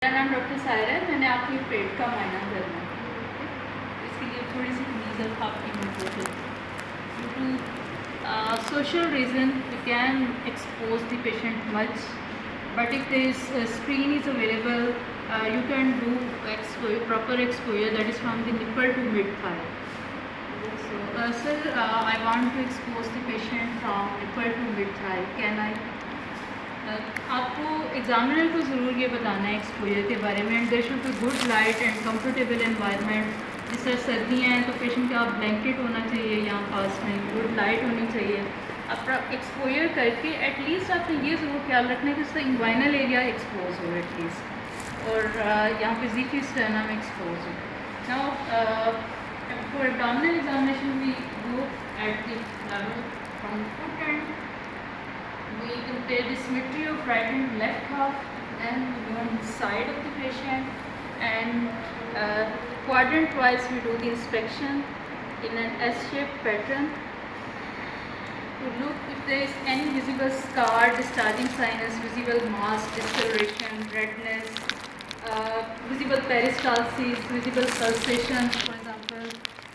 मेरा नाम डॉक्टर सायरा है। मैंने आपके पेट का मायना करना है। इसके लिए थोड़ी सी नीज़र आपकी मदद due to social reason we can expose the patient much, but if there is screen is available, you can do proper exposure, that is from the nipple to mid thigh. So sir, I want to expose the patient from nipple to mid thigh. Can I? आपको examiner को ज़रूर ये बताना है exposure के बारे में, and there should be good light and comfortable environment. जिस तरह सर्दियाँ हैं तो पेशेंट का ब्लैंकेट होना चाहिए यहाँ पास में, गुड लाइट होनी चाहिए। आप एक्सपोजर करके एटलीस्ट आपने ये ज़रूर ख्याल रखना है कि उसका इंवाइनल एरिया एक्सपोज हो एटलीस्ट, और यहाँ पे ज़ीफी स्टर्नम एक्सपोज हो। Now for abdominal examination we go at the level from foot and we compare the symmetry of right and left half, then we go on the side of the patient, and quadrant wise we do the inspection in an S-shaped pattern to look if there is any visible scar, discharging sinus, visible mass, discoloration, redness, visible peristalsis, visible pulsations. For example,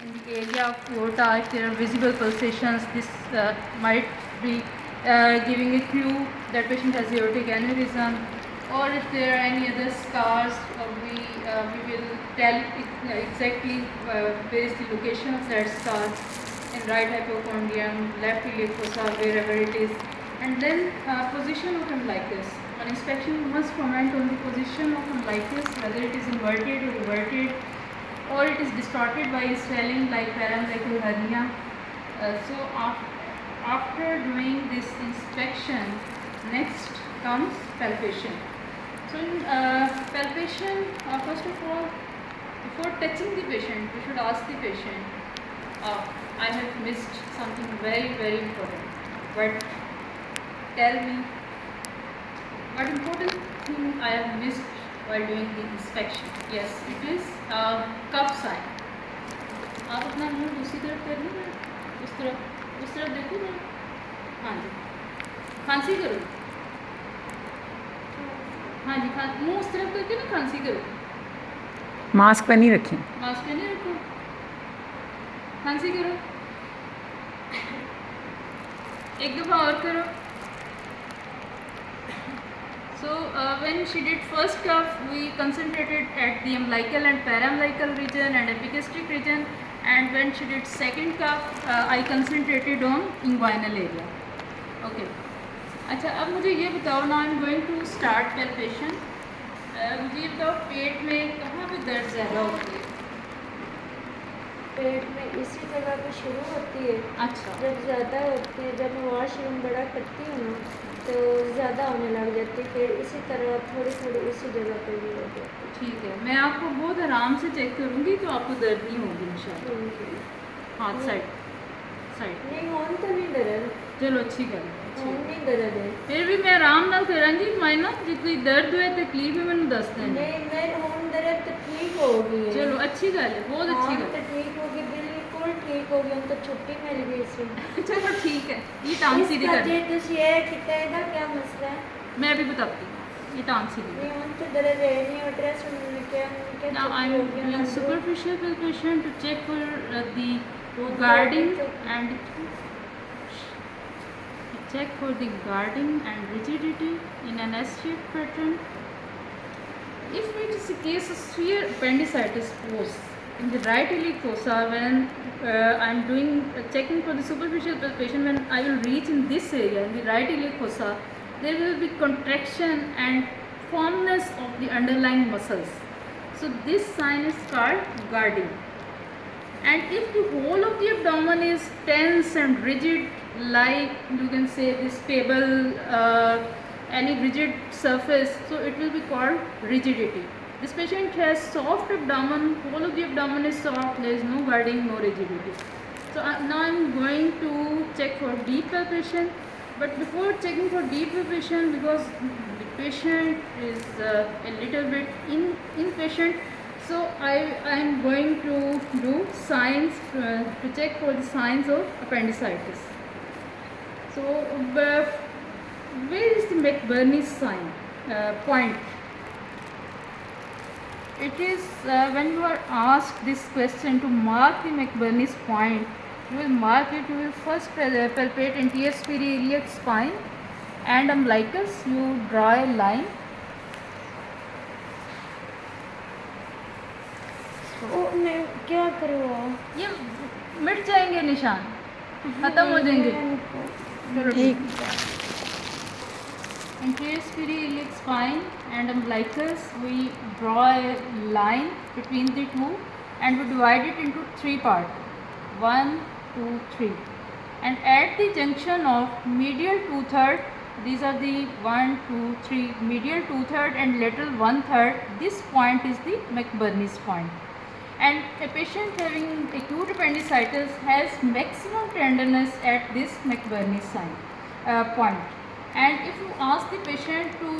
in the area of aorta, if there are visible pulsations, this might be giving a clue that patient has aortic aneurysm. Or if there are any other scars, we will tell exactly where is the location of that scar, in right hypochondrium, left iliac fossa, wherever it is. And then position of umbilicus. On inspection, you must comment on the position of umbilicus, whether it is inverted or reverted, or it is distorted by swelling like paraumbilical hernia. So after doing this inspection, next comes palpation. So in palpation, first of all, before touching the patient, we should ask the patient, I have missed something very, very important, but tell me what important thing I have missed while doing the inspection. Yes, it is cuff sign. आप अपना मुंह दूसरी तरफ कर लीजिए, उस तरफ देखो ना। हाँ जी, खांसी करो। हाँ जी, मुंह उस तरफ करके ना खांसी करो। मास्क पहनी रखें। मास्क पहने रखो, खांसी करो, एक दफ़ा और करो। So when she did first cuff, we concentrated at the umbilical and paraumbilical region and epigastric region, and when she did second cuff, I concentrated on inguinal area. Okay. अच्छा, अब मुझे ये बताओ ना, I am going to start palpation. मुझे ये बताओ पेट में कहाँ पे दर्द ज़्यादा होती है? पेट में इसी जगह पे शुरू होती है। अच्छा, जब ज़्यादा होती है, जब मैं वॉशरूम बड़ा करती हूँ ना तो ज़्यादा होने लग जाती है, फिर इसी तरह थोड़ी थोड़ी इसी जगह पे भी हो जाती है। ठीक है, मैं आपको बहुत आराम से चेक करूँगी तो आपको दर्द नहीं होगी इंशाल्लाह। हाथ साइड नहीं होन तो नहीं दर्द, चलो अच्छी गल है। होन नहीं दर्द है, फिर भी मैं आराम नाल करांगी मायना, जे कोई दर्द होए तकलीफ है मैंने दस देना। नहीं मैं होन दर्द तो ठीक होगी। चलो अच्छी गल है, बहुत अच्छी गल तो ठीक होगी, बिल्कुल ठीक होगी। हम तो छुट्टी मिल गई सी। चलो ठीक है, ये टांग सीधी कर जी तुसी ये कितना है, क्या मसला है? मैं अभी बताती हूँ, ये टांग सीधी कर। नहीं होन तो दर्द है नहीं, अल्ट्रासाउंड में क्या Now I am doing superficial palpation to check for the guarding and check for the guarding and rigidity in an S-shaped pattern. If it is a case of severe appendicitis pose in the right iliac fossa, when I am doing checking for the superficial palpation, when I will reach in this area in the right iliac fossa, there will be contraction and firmness of the underlying muscles. So this sign is called guarding. And if the whole of the abdomen is tense and rigid, like you can say this table, any rigid surface, so it will be called rigidity. This patient has soft abdomen, whole of the abdomen is soft, there is no guarding, no rigidity. So now I am going to check for deep palpation, but before checking for deep palpation, because the patient is a little bit impatient, so I am going to do signs to check for the signs of appendicitis. So where is the McBurney's sign point? it is when you are asked this question to mark the McBurney's point, you will mark it. You will first palpate anterior superior iliac spine and umbilicus. You draw a line. ओ मैं क्या करूँ? ये मिट जाएंगे निशान, खत्म हो जाएंगे. चलो ठीक. Anterior superior iliac spine and umbilicus, we draw a line between the two and we divide it into three parts, 1, 2, 3, and at the junction of medial 2/3, these are the 1, 2, 3, medial 2/3 and lateral 1/3, this point is the McBurney's point. And a patient having acute appendicitis has maximum tenderness at this McBurney's point. And if you ask the patient to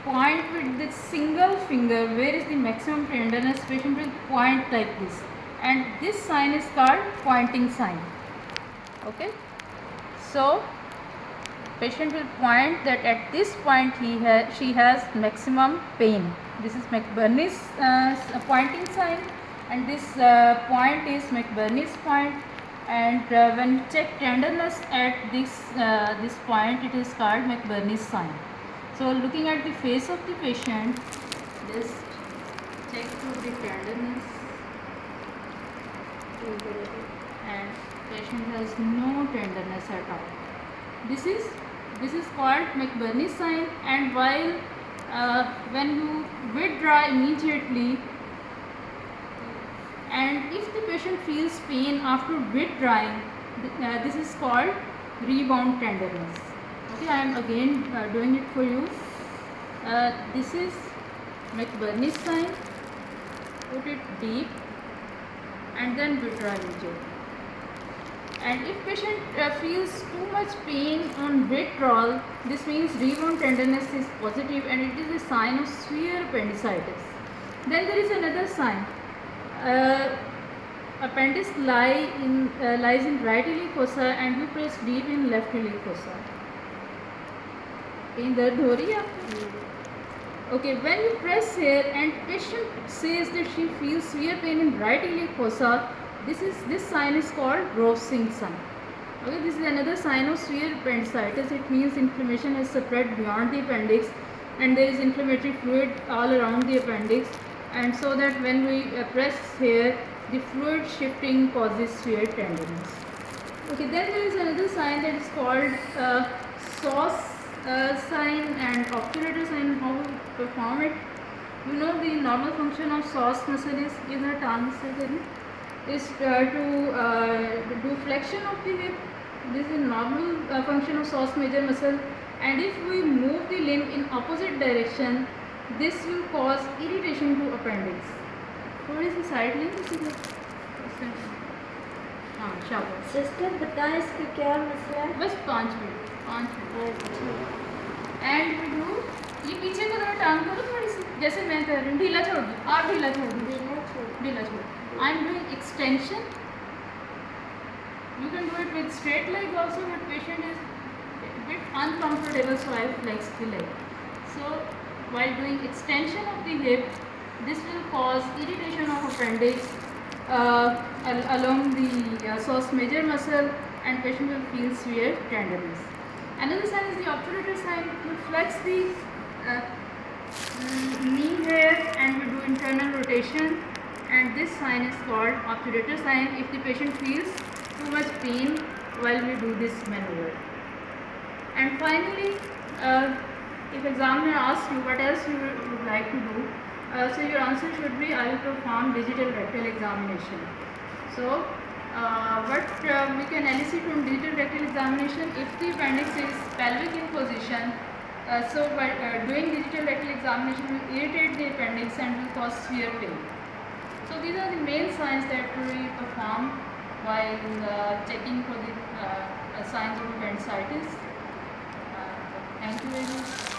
point with the single finger where is the maximum tenderness, patient will point like this, and this sign is called pointing sign. Okay, so patient will point that at this point she has maximum pain. This is McBurney's pointing sign, and this point is McBurney's point. And when you check tenderness at this point, it is called McBurney's sign. So looking at the face of the patient, just check for the tenderness, and patient has no tenderness at all. This is called McBurney's sign. And while when you withdraw immediately, and if the patient feels pain after withdrawing, this is called rebound tenderness. Okay, I am again doing it for you. This is McBurney's sign. Put it deep and then withdraw immediately. And if patient feels too much pain on withdrawal, this means rebound tenderness is positive and it is a sign of severe appendicitis. Then there is another sign. Appendix lies in right iliac fossa and you press deep in left iliac fossa. कहीं दर्द हो रही है आपको? Okay, when you press here and patient says that she feels severe pain in right iliac fossa, this sign is called Rovsing sign. Okay, this is another sign of severe appendicitis. It means inflammation has spread beyond the appendix and there is inflammatory fluid all around the appendix. And so that when we press here, the fluid shifting causes severe tenderness. Okay, then there is another sign that is called Sauce sign and obturator sign. How we perform it? You know the normal function of Sauce muscle is in the tongue is to do flexion of the hip. This is normal function of Sauce major muscle. And if we move the limb in opposite direction, this will cause irritation to appendix. थोड़ी सी side लेंगे. हाँ शाबाश. Sister बताएं इसका क्या मसला है? बस 5 मिनट. एंड वी डू, ये पीछे को थोड़ा टांग करो थोड़ी सी, जैसे मैं कर रही हूँ. ढीला छोड़ दो, आप ढीला छोड़ दो. ढीला छोड़. I am doing extension. You can do it with straight leg also, but patient is a bit uncomfortable, so I flex the leg. So while doing extension of the hip, this will cause irritation of appendix along the Sauce major muscle, and patient will feel severe tenderness. Another sign is the obturator sign. We flex the knee here and we do internal rotation, and this sign is called obturator sign if the patient feels too much pain while we do this maneuver. And finally, if examiner asks you what else you would like to do, so your answer should be I will perform digital rectal examination. So what we can elicit from digital rectal examination, if the appendix is pelvic in position, so by doing digital rectal examination will irritate the appendix and will cause severe pain. So these are the main signs that we perform while checking for the signs of appendicitis. Thank you very much.